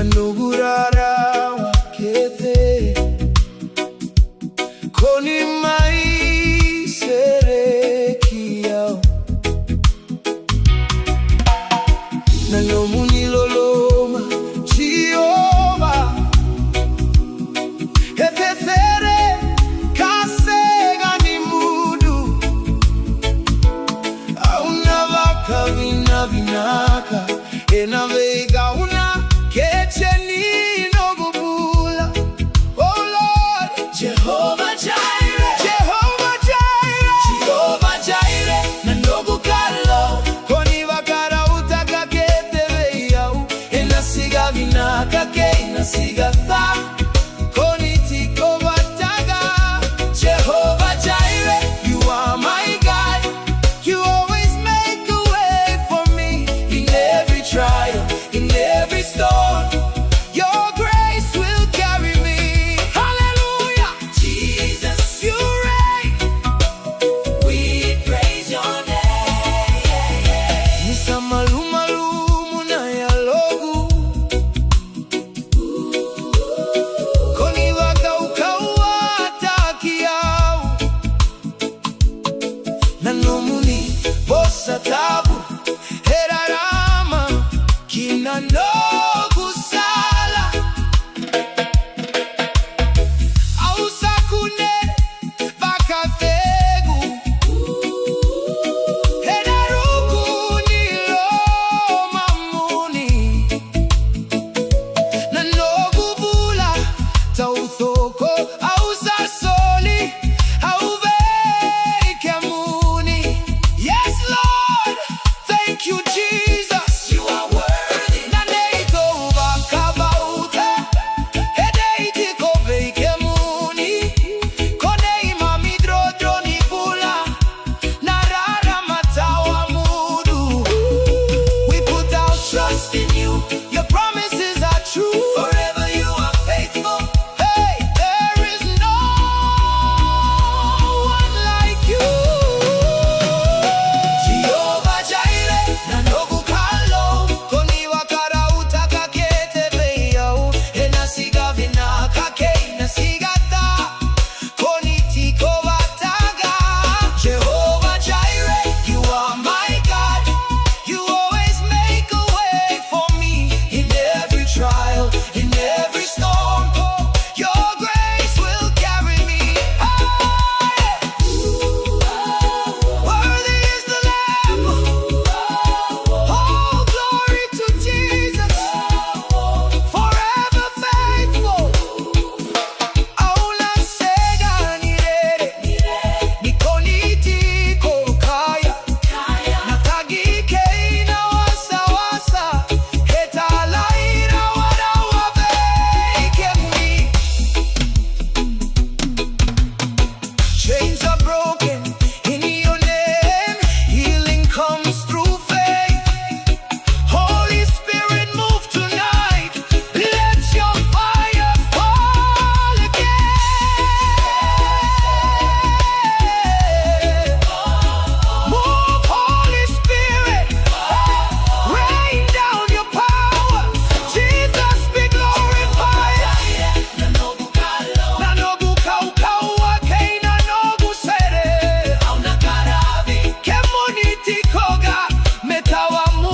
nugurara wakete koni mai serekiao nanomuni loloma Jehovah efefere kasega ni mudu auna vaka vina vinaka enavega una kecheni no gubula. Oh Lord, Jehovah Jireh, Jehovah Jireh, Jehovah Jireh, nandogu kalo koni vakara utaka kete veyau enasiga vinaka ke enasiga tha koni tiko vataga. Jehovah Jireh, you are my God, you always make a way for me in every trial, in every